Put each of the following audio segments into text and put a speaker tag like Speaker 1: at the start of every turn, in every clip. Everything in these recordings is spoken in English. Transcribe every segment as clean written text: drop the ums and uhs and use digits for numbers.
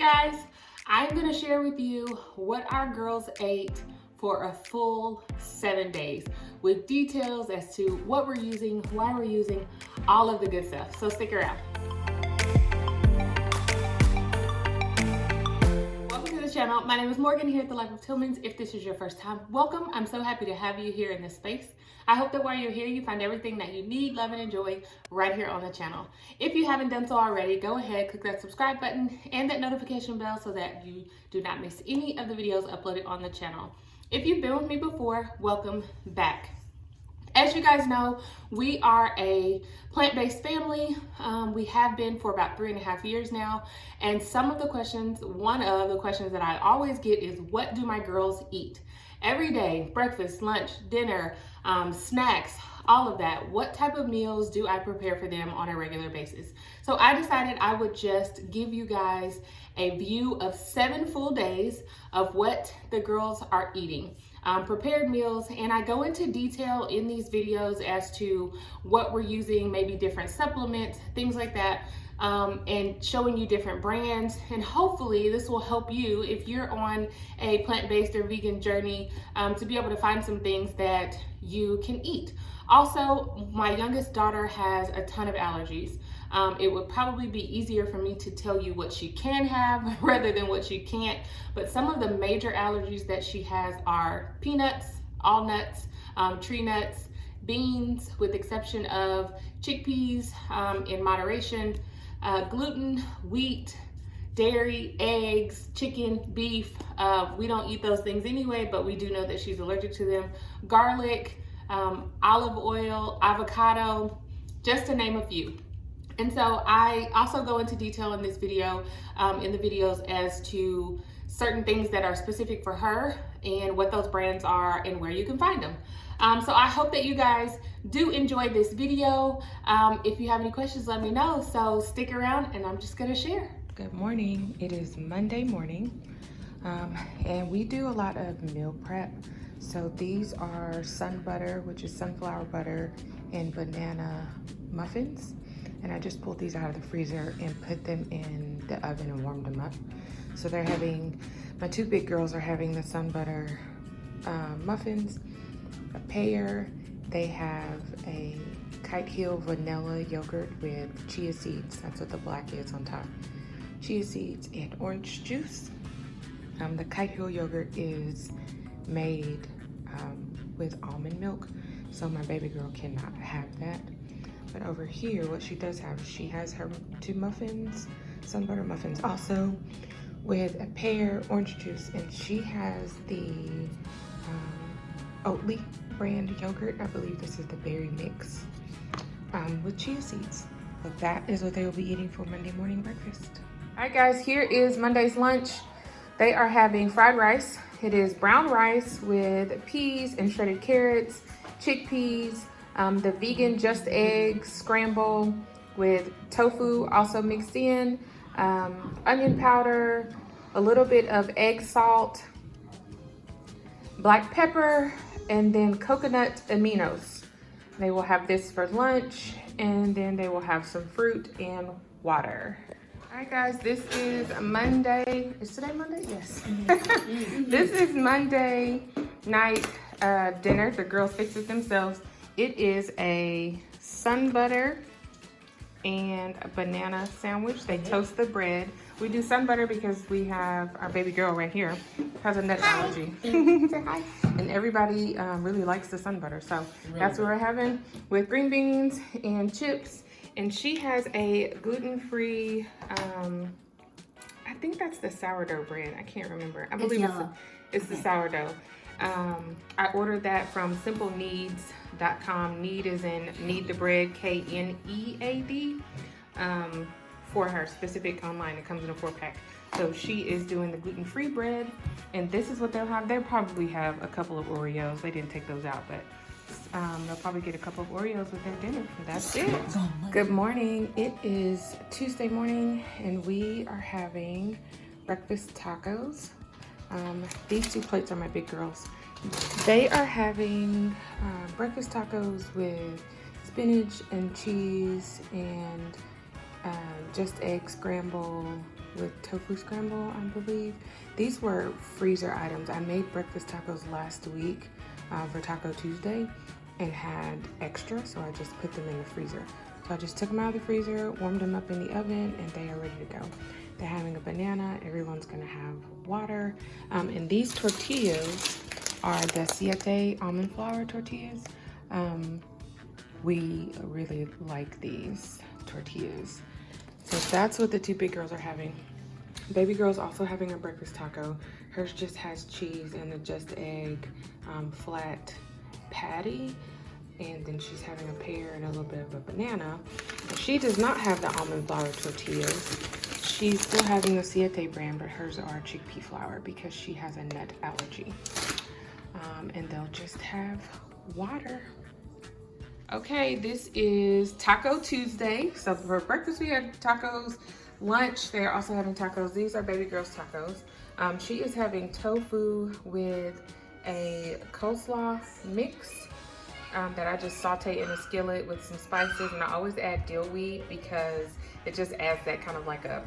Speaker 1: Guys, I'm going to share with you what our girls ate for a full 7 days with details as to what we're using, why we're using, all of the good stuff. So stick around. Welcome to the channel. My name is Morgan here at The Life of Tillmans. If this is your first time, welcome. I'm so happy to have you here in this space. I hope that while you're here, you find everything that you need, love, and enjoy right here on the channel. If you haven't done so already, go ahead, click that subscribe button and that notification bell so that you do not miss any of the videos uploaded on the channel. If you've been with me before, welcome back. As you guys know, we are a plant-based family. We have been for about 3.5 years now. And one of the questions that I always get is, what do my girls eat? Every day, breakfast, lunch, dinner, snacks, all of that. What type of meals do I prepare for them on a regular basis? So I decided I would just give you guys a view of 7 full days of what the girls are eating. Prepared meals, and I go into detail in these videos as to what we're using, maybe different supplements, things like that, and showing you different brands. And hopefully this will help you if you're on a plant-based or vegan journey to be able to find some things that you can eat. Also, my youngest daughter has a ton of allergies. It would probably be easier for me to tell you what she can have rather than what she can't. But some of the major allergies that she has are peanuts, all nuts, tree nuts, beans, with exception of chickpeas in moderation, gluten, wheat, dairy, eggs, chicken, beef. We don't eat those things anyway, but we do know that she's allergic to them. Garlic, olive oil, avocado, just to name a few. And so I also go into detail in this video, in the videos, as to certain things that are specific for her and what those brands are and where you can find them. So I hope that you guys do enjoy this video. If you have any questions, let me know. So stick around and I'm just gonna share.
Speaker 2: Good morning. It is Monday morning, and we do a lot of meal prep. So these are sun butter, which is sunflower butter, and banana muffins. And I just pulled these out of the freezer and put them in the oven and warmed them up. So they're having, my 2 big girls are having the sun butter muffins, a pear. They have a Kite Hill vanilla yogurt with chia seeds. That's what the black is on top. Chia seeds and orange juice. The Kite Hill yogurt is made with almond milk, so my baby girl cannot have that. But over here, what she does have, she has her 2 muffins, sun butter muffins, also with a pear, orange juice, and she has the Oatly brand yogurt. I believe this is the berry mix with chia seeds. But that is what they will be eating for Monday morning breakfast. All right, guys, here is Monday's lunch. They are having fried rice. It is brown rice with peas and shredded carrots, chickpeas, the vegan just egg scramble with tofu also mixed in, onion powder, a little bit of egg salt, black pepper, and then coconut aminos. They will have this for lunch, and then they will have some fruit and water. All right, guys, this is Monday. Is today Monday? Yes. This is Monday night dinner. The girls fix it themselves. It is a sun butter and a banana sandwich. They toast the bread. We do sun butter because we have our baby girl right here has a nut allergy. Say hi. And everybody really likes the sun butter. So that's what we're having with green beans and chips. And she has a gluten-free, I think that's the sourdough bread. I can't remember. I believe it's the sourdough. I ordered that from simpleneeds.com. Need is in Need the Bread, K-N-E-A-D, for her specific online. It comes in a 4-pack. So she is doing the gluten-free bread, and this is what they'll have. They'll probably have a couple of Oreos. They didn't take those out, but they'll probably get a couple of Oreos with their dinner. That's it. Good morning. It is Tuesday morning, and we are having breakfast tacos. These 2 plates are my big girls. They are having breakfast tacos with spinach and cheese and just egg scramble, with tofu scramble, I believe. These were freezer items. I made breakfast tacos last week for Taco Tuesday and had extra, so I just put them in the freezer. So I just took them out of the freezer, warmed them up in the oven, and they are ready to go. They're having a banana. Everyone's gonna have water. And these tortillas are the siete almond flour tortillas. We really like these tortillas. So that's what the two big girls are having. Baby girl's also having a breakfast taco. Hers just has cheese and a just egg flat patty. And then she's having a pear and a little bit of a banana. But she does not have the almond flour tortillas. She's still having the Siete brand, but hers are chickpea flour because she has a nut allergy. And they'll just have water. Okay, this is Taco Tuesday. So for breakfast we had tacos. Lunch, they're also having tacos. These are baby girl's tacos. She is having tofu with a coleslaw mix that I just saute in a skillet with some spices, and I always add dill weed because it just adds that kind of like a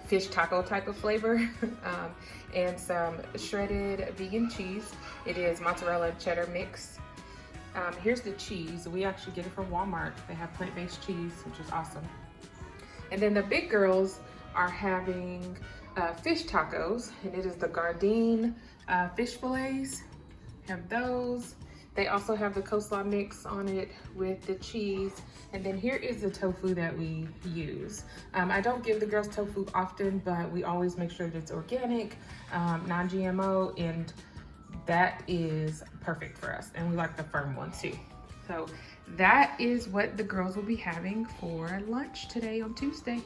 Speaker 2: fish taco type of flavor. And some shredded vegan cheese. It is mozzarella and cheddar mix. Here's the cheese. We actually get it from Walmart. They have plant-based cheese, which is awesome. And then the big girls are having fish tacos, and it is the Gardein fish fillets. Have those. They also have the coleslaw mix on it with the cheese. And then here is the tofu that we use. I don't give the girls tofu often, but we always make sure that it's organic, non-GMO, and that is perfect for us. And we like the firm one too. So that is what the girls will be having for lunch today on Tuesday.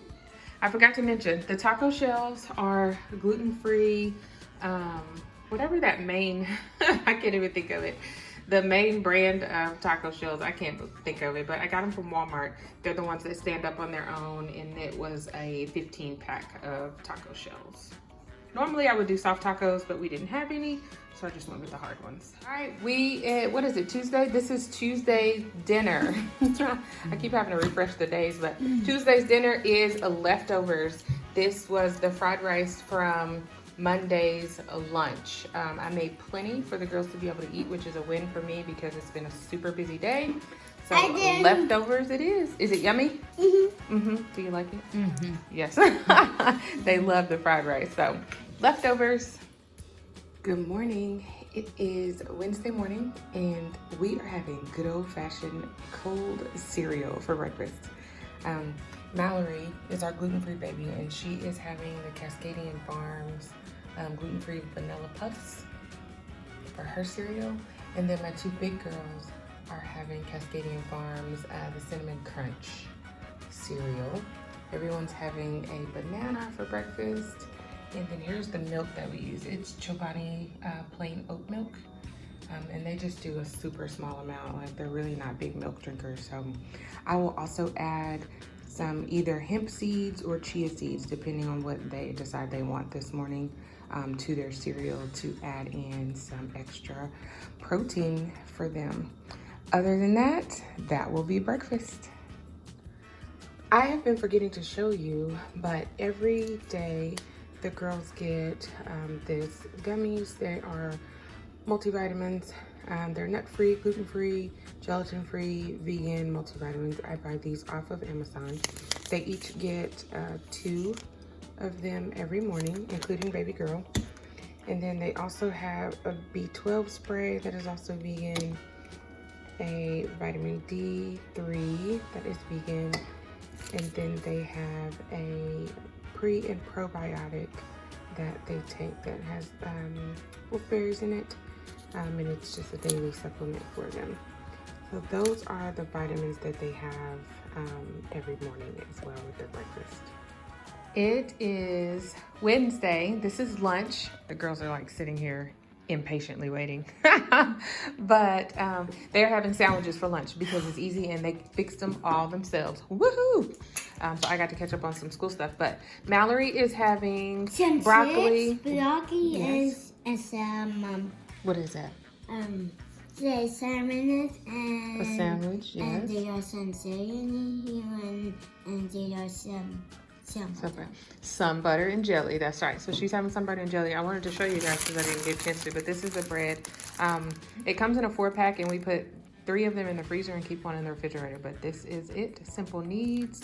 Speaker 2: I forgot to mention, the taco shells are gluten-free, whatever that main, I can't even think of it. The main brand of taco shells, I can't think of it, but I got them from Walmart. They're the ones that stand up on their own, and it was a 15-pack of taco shells. Normally I would do soft tacos, but we didn't have any, so I just went with the hard ones. All right, what is it, Tuesday? This is Tuesday dinner. I keep having to refresh the days, but Tuesday's dinner is leftovers. This was the fried rice from Monday's lunch. I made plenty for the girls to be able to eat, which is a win for me because it's been a super busy day. So leftovers it is. Is it yummy? Mm-hmm. Mm-hmm. Do you like it? Mm-hmm. Yes. They love the fried rice. So leftovers. Good morning. It is Wednesday morning and we are having good old-fashioned cold cereal for breakfast. Mallory is our gluten-free baby and she is having the Cascadian Farms gluten-free vanilla puffs for her cereal. And then my two big girls are having Cascadian Farms the Cinnamon Crunch cereal. Everyone's having a banana for breakfast. And then here's the milk that we use. It's Chobani plain oat milk. And they just do a super small amount. Like they're really not big milk drinkers. So I will also add some either hemp seeds or chia seeds, depending on what they decide they want this morning, to their cereal to add in some extra protein for them. Other than that, that will be breakfast. I have been forgetting to show you, but every day the girls get this gummies. They are multivitamins. They're nut-free, gluten-free, gelatin-free, vegan multivitamins. I buy these off of Amazon. They each get 2 of them every morning, including baby girl. And then they also have a B12 spray that is also vegan, a vitamin D3 that is vegan, and then they have a pre and probiotic that they take that has wolfberries in it, and it's just a daily supplement for them. So those are the vitamins that they have every morning as well with their breakfast. It is Wednesday. This is lunch. The girls are like sitting here impatiently waiting. But they're having sandwiches for lunch because it's easy and they fixed them all themselves. Woohoo! So I got to catch up on some school stuff. But Mallory is having some broccoli.
Speaker 3: Yes. And some
Speaker 2: what is that?
Speaker 3: There's salmon and
Speaker 2: a sandwich, yes.
Speaker 3: And there are some celery here and there are some
Speaker 2: Some butter and jelly. That's right. So she's having some butter and jelly. I wanted to show you guys because I didn't get a chance to, but this is the bread. It comes in a 4-pack, and we put 3 of them in the freezer and keep one in the refrigerator. But this is it. Simple needs.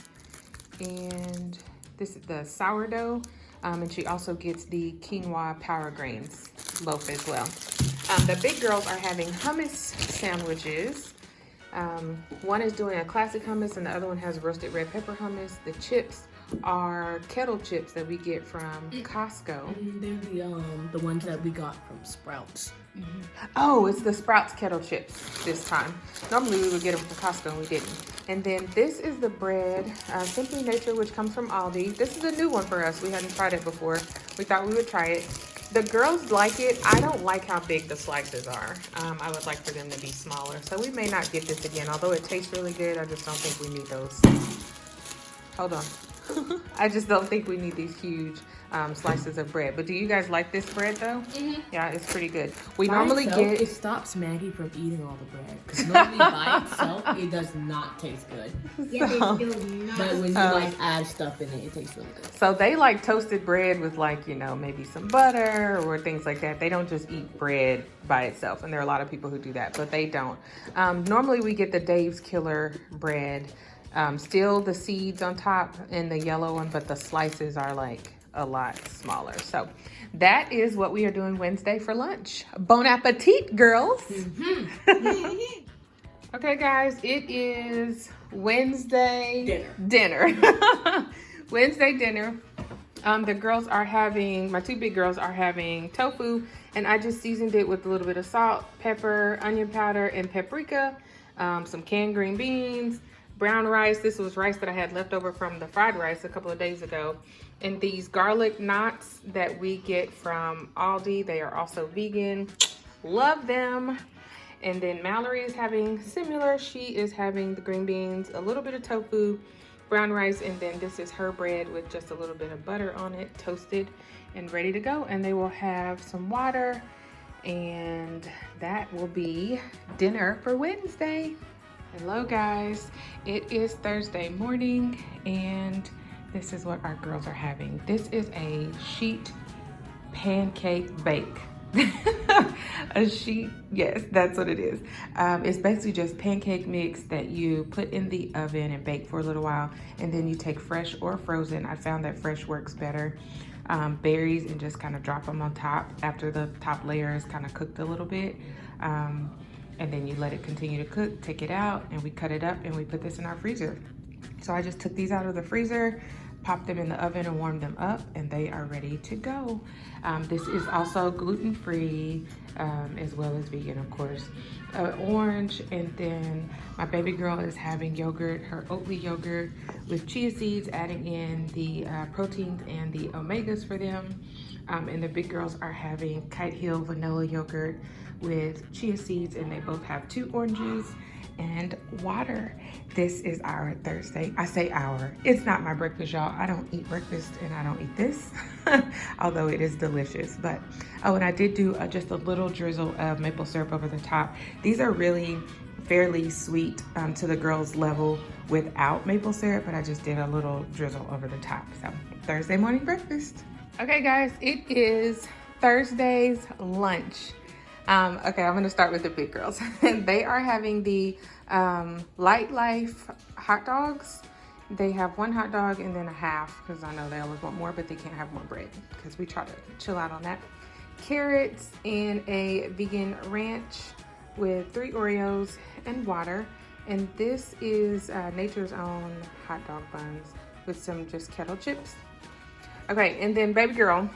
Speaker 2: And this is the sourdough. And she also gets the quinoa power grains loaf as well. The big girls are having hummus sandwiches. One is doing a classic hummus and the other one has roasted red pepper hummus. The chips are kettle chips that we get from Costco.
Speaker 4: They're the ones that we got from Sprouts.
Speaker 2: Oh, it's the Sprouts kettle chips this time. Normally we would get them from Costco and we didn't. And then this is the bread, Simply Nature, which comes from Aldi. This is a new one for us. We hadn't tried it before. We thought we would try it. The girls like it. I don't like how big the slices are. I would like for them to be smaller. So we may not get this again. Although it tastes really good, I just don't think we need those. Hold on. I just don't think we need these huge slices of bread. But do you guys like this bread though? Yeah, it's pretty good. We normally get...
Speaker 4: It stops Maggie from eating all the bread. Because normally by itself, it does not taste good.
Speaker 3: Yeah,
Speaker 2: So-
Speaker 3: they do not.
Speaker 4: But when you like add stuff in it, it tastes really good.
Speaker 2: So they like toasted bread with like, you know, maybe some butter or things like that. They don't just eat bread by itself. And there are a lot of people who do that, but they don't. Normally we get the Dave's Killer bread. Still the seeds on top in the yellow one, but the slices are like a lot smaller. So that is what we are doing Wednesday for lunch. Bon appetit, girls. Okay, guys, it is Wednesday dinner. Wednesday dinner. The girls are having, my 2 big girls are having tofu, and I just seasoned it with a little bit of salt, pepper, onion powder, and paprika, some canned green beans, brown rice. This was rice that I had left over from the fried rice a couple of days ago. And these garlic knots that we get from Aldi, they are also vegan. Love them. And then Mallory is having similar. She is having the green beans, a little bit of tofu, brown rice, and then this is her bread with just a little bit of butter on it, toasted and ready to go. And they will have some water, and that will be dinner for Wednesday. Hello guys, it is Thursday morning and this is what our girls are having. This is a sheet pancake bake. A sheet, yes, that's what it is. It's basically just pancake mix that you put in the oven and bake for a little while, and then you take fresh or frozen. I found that fresh works better. Berries, and just kind of drop them on top after the top layer is kind of cooked a little bit. And then you let it continue to cook, take it out, and we cut it up and we put this in our freezer. So I just took these out of the freezer, popped them in the oven and warmed them up, and they are ready to go. This is also gluten-free, as well as vegan, of course. Orange, and then my baby girl is having yogurt, her Oatly yogurt with chia seeds, adding in the proteins and the omegas for them. And the big girls are having Kite Hill vanilla yogurt with chia seeds, and they both have 2 oranges and water. This is our Thursday. I say our, it's not my breakfast, y'all. I don't eat breakfast and I don't eat this, although it is delicious. But oh, and I did do just a little drizzle of maple syrup over the top. These are really fairly sweet to the girls' level without maple syrup, but I just did a little drizzle over the top. So Thursday morning breakfast. Okay guys, it is Thursday's lunch. Okay, I'm gonna start with the big girls. They are having the Light Life hot dogs. They have 1 hot dog and then a half, because I know they always want more, but they can't have more bread because we try to chill out on that. Carrots and a vegan ranch with 3 Oreos and water. And this is Nature's Own hot dog buns with some just kettle chips. Okay, and then baby girl,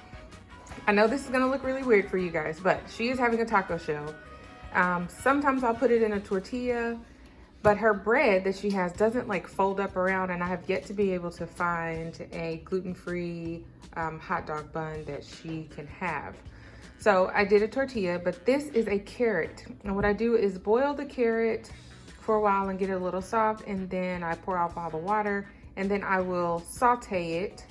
Speaker 2: I know this is gonna look really weird for you guys, but she is having a taco shell. Sometimes I'll put it in a tortilla, but her bread that she has doesn't like fold up around, and I have yet to be able to find a gluten-free hot dog bun that she can have. So I did a tortilla, but this is a carrot. And what I do is boil the carrot for a while and get it a little soft, and then I pour off all the water, and then I will saute it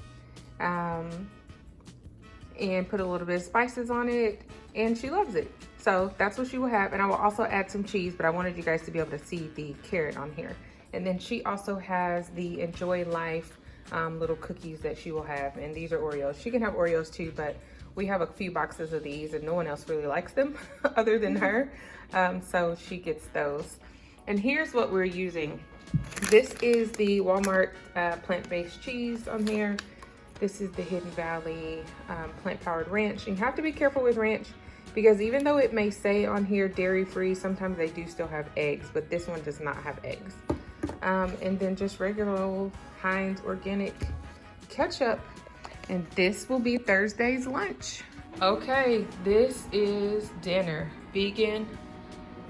Speaker 2: and put a little bit of spices on it, and she loves it. So that's what she will have. And I will also add some cheese, but I wanted you guys to be able to see the carrot on here. And then she also has the Enjoy Life little cookies that she will have, and these are Oreos. She can have Oreos too, but we have a few boxes of these and no one else really likes them other than her. So she gets those. And here's what we're using. This is the Walmart plant-based cheese on here. This is the Hidden Valley plant-powered ranch. And you have to be careful with ranch because even though it may say on here dairy-free, sometimes they do still have eggs, but this one does not have eggs. And then just regular old Heinz organic ketchup. And this will be Thursday's lunch. Okay, this is dinner. Vegan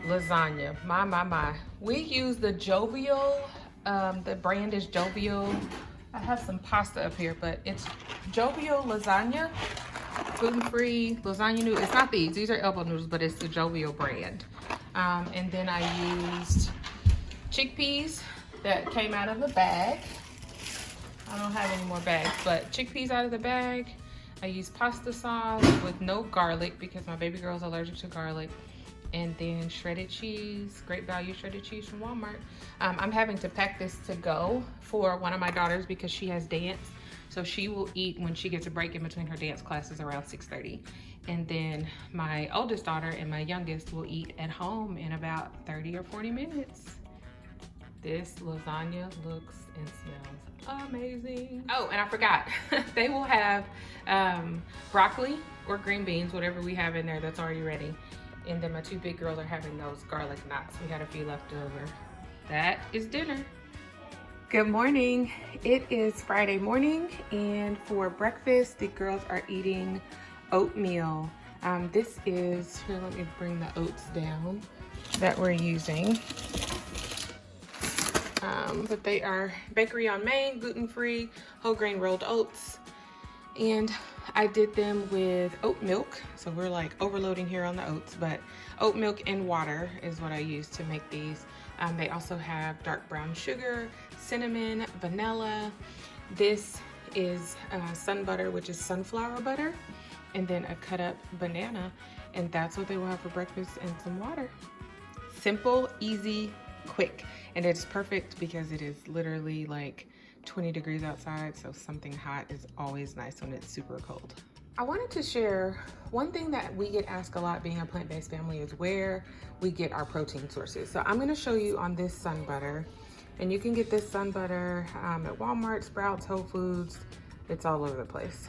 Speaker 2: lasagna. My. We use the Jovial, the brand is Jovial. I have some pasta up here, but it's Jovial lasagna, gluten-free lasagna noodles. It's not these are elbow noodles, but it's the Jovial brand. And then I used chickpeas that came out of the bag. I don't have any more bags, but chickpeas out of the bag. I used pasta sauce with no garlic because my baby girl's allergic to garlic. And then shredded cheese, great value shredded cheese from Walmart. I'm having to pack this to go for one of my daughters because she has dance. So she will eat when she gets a break in between her dance classes around 6:30. And then my oldest daughter and my youngest will eat at home in about 30 or 40 minutes. This lasagna looks and smells amazing. Oh, and I forgot, they will have broccoli or green beans, whatever we have in there that's already ready. And then my two big girls are having those garlic knots. We had a few left over. That is dinner. Good morning. It is Friday morning, and for breakfast, the girls are eating oatmeal. This is, here, let me bring the oats down that we're using. But they are Bakery on Main, gluten-free, whole grain rolled oats. And I did them with oat milk. So we're like overloading here on the oats, but oat milk and water is what I use to make these. They also have dark brown sugar, cinnamon, vanilla. This is sun butter, which is sunflower butter, and then a cut up banana. And that's what they will have for breakfast, and some water. Simple, easy, quick. And it's perfect because it is literally like 20 degrees outside, so something hot is always nice when it's super cold. I wanted to share one thing that we get asked a lot being a plant-based family is where we get our protein sources. So I'm going to show you on this sun butter, and you can get this sun butter at Walmart, Sprouts, Whole Foods. It's all over the place.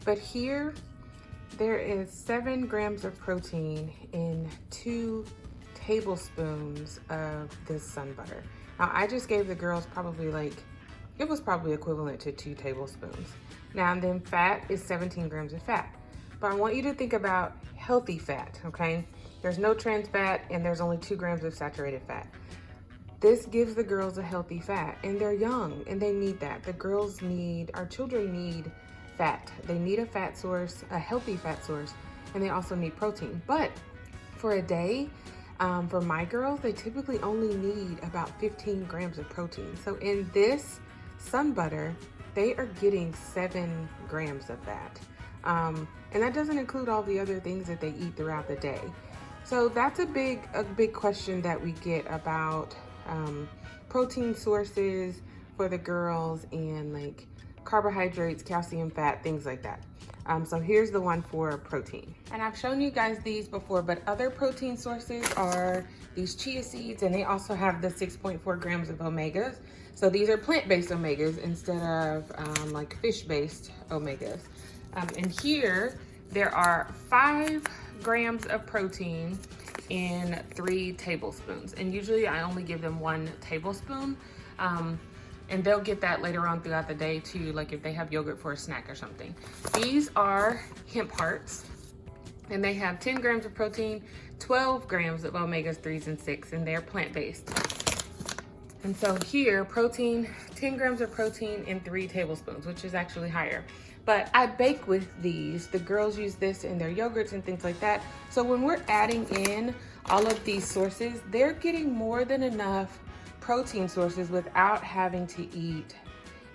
Speaker 2: But here there is 7 grams of protein in 2 tablespoons of this sun butter. Now I just gave the girls probably like, it was probably equivalent to 2 tablespoons. Now, and then fat is 17 grams of fat. But I want you to think about healthy fat, okay? There's no trans fat and there's only 2 grams of saturated fat. This gives the girls a healthy fat, and they're young and they need that. Our children need fat. They need a fat source, a healthy fat source, and they also need protein. But for a day, for my girls, they typically only need about 15 grams of protein. So in this sun butter, they are getting 7 grams of that. And that doesn't include all the other things that they eat throughout the day. So that's a big question that we get about protein sources for the girls, and like carbohydrates, calcium, fat, things like that. So here's the one for protein. And I've shown you guys these before, but other protein sources are these chia seeds, and they also have the 6.4 grams of omegas. So these are plant-based omegas instead of like fish-based omegas. And here there are 5 grams of protein in 3 tablespoons. And usually I only give them 1 tablespoon. And they'll get that later on throughout the day too, like if they have yogurt for a snack or something. These are hemp hearts, and they have 10 grams of protein, 12 grams of omegas 3s and 6, and they're plant-based. And so here, protein, 10 grams of protein in 3 tablespoons, which is actually higher. But I bake with these. The girls use this in their yogurts and things like that. So when we're adding in all of these sources, they're getting more than enough protein sources without having to eat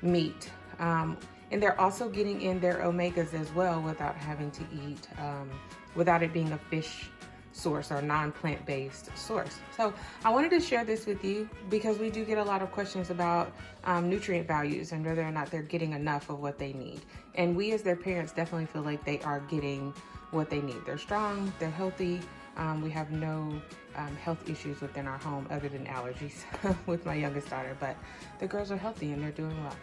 Speaker 2: meat. And they're also getting in their omegas as well without having to eat, without it being a fish source or non-plant-based source. So I wanted to share this with you because we do get a lot of questions about nutrient values and whether or not they're getting enough of what they need. And we as their parents definitely feel like they are getting what they need. They're strong, they're healthy. We have no health issues within our home other than allergies with my youngest daughter, but the girls are healthy and they're doing well.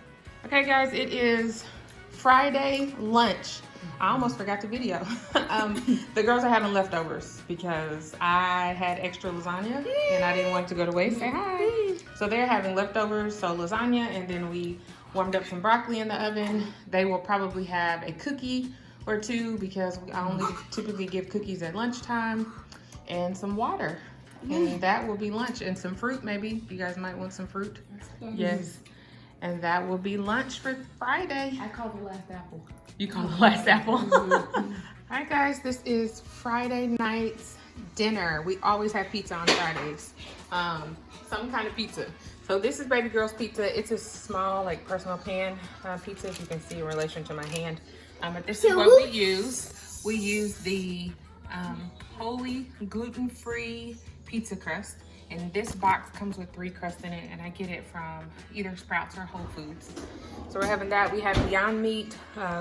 Speaker 2: Okay guys, it is Friday lunch. I almost forgot to video. The girls are having leftovers because I had extra lasagna and I didn't want it to go to waste. Say hi. So they're having leftovers, so lasagna, and then we warmed up some broccoli in the oven. They will probably have a cookie or two because I only typically give cookies at lunchtime, and some water. And that will be lunch, and some fruit maybe. You guys might want some fruit. Yes. And that will be lunch for Friday.
Speaker 4: I call the last apple.
Speaker 2: You call the last apple. All right, guys, this is Friday night's dinner. We always have pizza on Fridays. Some kind of pizza. So this is baby girl's pizza. It's a small, like, personal pan pizza, as you can see in relation to my hand. But this is what we use. We use the Holy gluten-free pizza crust. And this box comes with 3 crusts in it, and I get it from either Sprouts or Whole Foods. So we're having that. We have Beyond Meat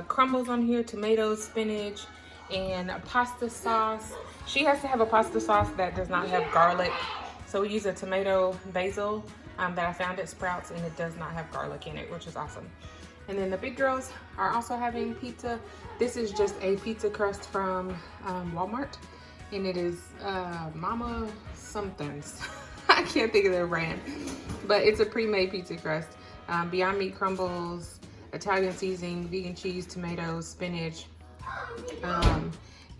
Speaker 2: crumbles on here, tomatoes, spinach, and a pasta sauce. She has to have a pasta sauce that does not have garlic. So we use a tomato basil that I found at Sprouts, and it does not have garlic in it, which is awesome. And then the big girls are also having pizza. This is just a pizza crust from Walmart, and it is Mama somethings. I can't think of their brand, but it's a pre-made pizza crust. Beyond Meat crumbles, Italian seasoning, vegan cheese, tomatoes, spinach,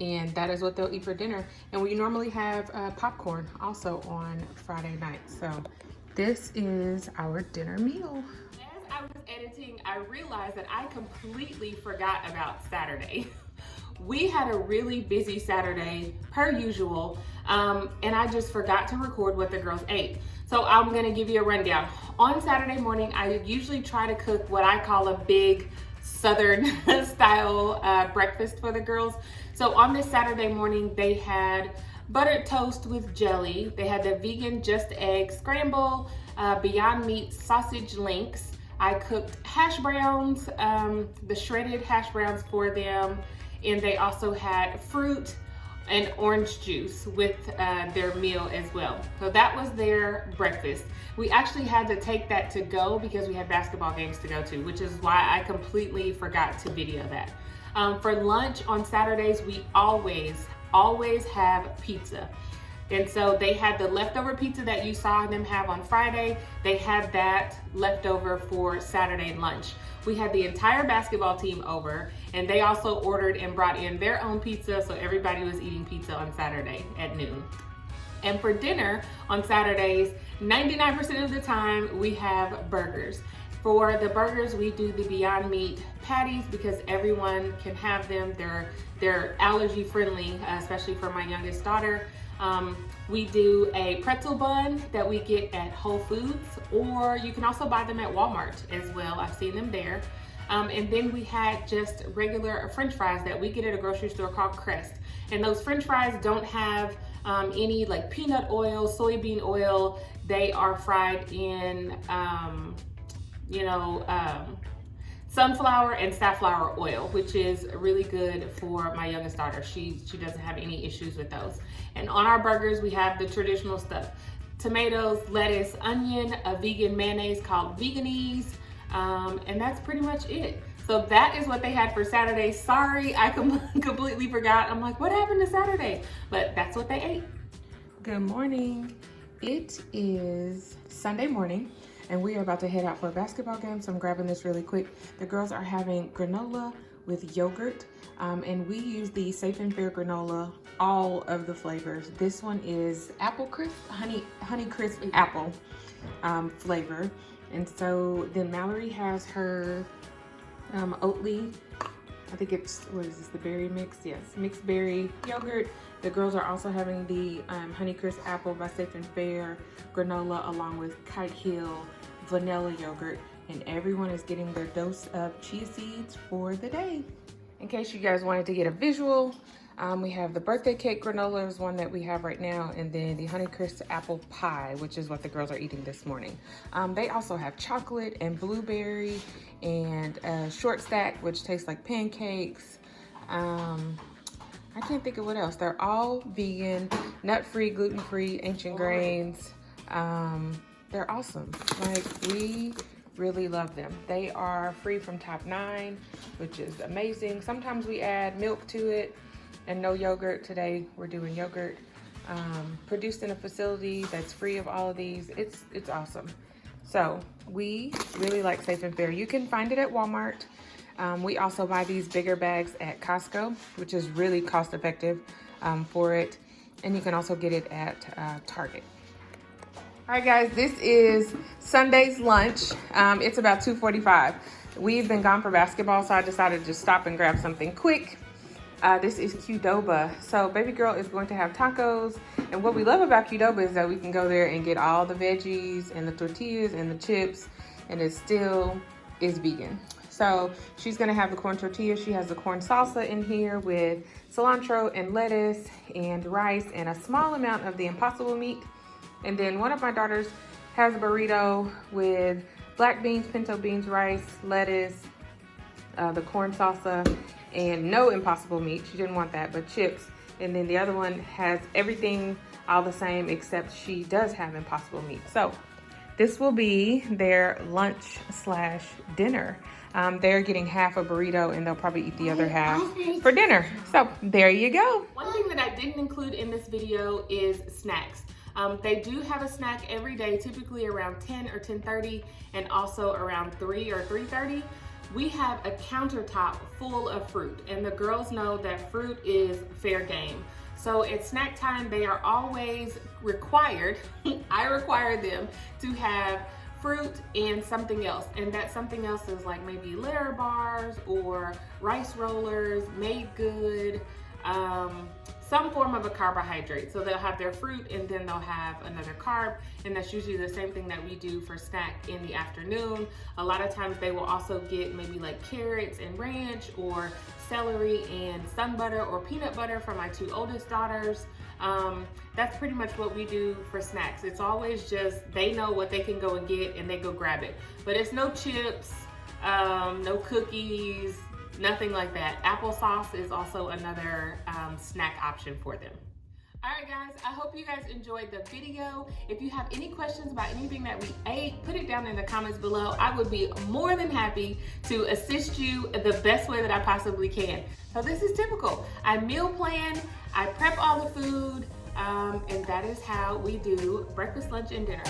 Speaker 2: and that is what they'll eat for dinner. And we normally have popcorn also on Friday night. So this is our dinner meal.
Speaker 1: As I was editing, I realized that I completely forgot about Saturday. We had a really busy Saturday per usual, and I just forgot to record what the girls ate. So I'm gonna give you a rundown. On Saturday morning, I usually try to cook what I call a big Southern style breakfast for the girls. So on this Saturday morning, they had buttered toast with jelly. They had the vegan just egg scramble, Beyond Meat sausage links. I cooked hash browns, the shredded hash browns for them. And they also had fruit and orange juice with their meal as well. So that was their breakfast. We actually had to take that to go because we had basketball games to go to, which is why I completely forgot to video that. For lunch on Saturdays, we always have pizza. And so they had the leftover pizza that you saw them have on Friday. They had that leftover for Saturday lunch. We had the entire basketball team over, and they also ordered and brought in their own pizza, so everybody was eating pizza on Saturday at noon. And for dinner on Saturdays, 99% of the time, we have burgers. For the burgers, we do the Beyond Meat patties because everyone can have them. They're allergy friendly, especially for my youngest daughter. We do a pretzel bun that we get at Whole Foods, or you can also buy them at Walmart as well. I've seen them there. And then we had just regular French fries that we get at a grocery store called Crest. And those French fries don't have any like peanut oil, soybean oil. They are fried in, sunflower and safflower oil, which is really good for my youngest daughter. She doesn't have any issues with those. And on our burgers, we have the traditional stuff: tomatoes, lettuce, onion, a vegan mayonnaise called Veganese, and that's pretty much it. So that is what they had for Saturday. Sorry, I completely forgot. I'm like, what happened to Saturday? But that's what they ate.
Speaker 2: Good morning. It is Sunday morning, and we are about to head out for a basketball game, so I'm grabbing this really quick. The girls are having granola with yogurt, and we use the Safe and Fair granola, all of the flavors. This one is apple crisp, honey crisp apple flavor. And so then Mallory has her Oatly, I think it's, what is this, the berry mix? Yes, mixed berry yogurt. The girls are also having the Honey Crisp Apple by Safe and Fair granola, along with Kite Hill vanilla yogurt. And everyone is getting their dose of chia seeds for the day. In case you guys wanted to get a visual, We have the birthday cake granola is one that we have right now, and then the Honeycrisp apple pie, which is what the girls are eating this morning. They also have chocolate and blueberry and short stack, which tastes like pancakes. I can't think of what else. They're all vegan, nut-free, gluten-free, ancient grains. They're awesome. Like, we really love them. They are free from top 9, which is amazing. Sometimes we add milk to it and no yogurt. Today we're doing yogurt. Produced in a facility that's free of all of these. It's awesome. So we really like Safe and Fair. You can find it at Walmart. We also buy these bigger bags at Costco, which is really cost effective for it. And you can also get it at Target. All right, guys, this is Sunday's lunch. It's about 2:45. We've been gone for basketball, so I decided to just stop and grab something quick. This is Qdoba. So baby girl is going to have tacos. And what we love about Qdoba is that we can go there and get all the veggies and the tortillas and the chips, and it still is vegan. So she's gonna have the corn tortilla. She has the corn salsa in here with cilantro and lettuce and rice and a small amount of the impossible meat. And then one of my daughters has a burrito with black beans, pinto beans, rice, lettuce, the corn salsa, and no impossible meat. She didn't want that, but chips. And then the other one has everything all the same, except she does have impossible meat. So this will be their lunch / dinner. They're getting half a burrito and they'll probably eat the other half for dinner. So there you go.
Speaker 1: One thing that I didn't include in this video is snacks. They do have a snack every day, typically around 10 or 10:30 and also around 3 or 3:30. We have a countertop full of fruit, and the girls know that fruit is fair game. So at snack time, they are always required, I require them to have fruit and something else. And that something else is like maybe Layer bars or rice rollers, made good, some form of a carbohydrate. So they'll have their fruit and then they'll have another carb, and that's usually the same thing that we do for snack in the afternoon. A lot of times they will also get maybe like carrots and ranch or celery and sun butter or peanut butter for my 2 oldest daughters. That's pretty much what we do for snacks. It's always just, they know what they can go and get and they go grab it. But it's no chips, no cookies, nothing like that. Applesauce is also another snack option for them. All right, guys, I hope you guys enjoyed the video. If you have any questions about anything that we ate, put it down in the comments below. I would be more than happy to assist you the best way that I possibly can. So this is typical. I meal plan, I prep all the food, and that is how we do breakfast, lunch, and dinner.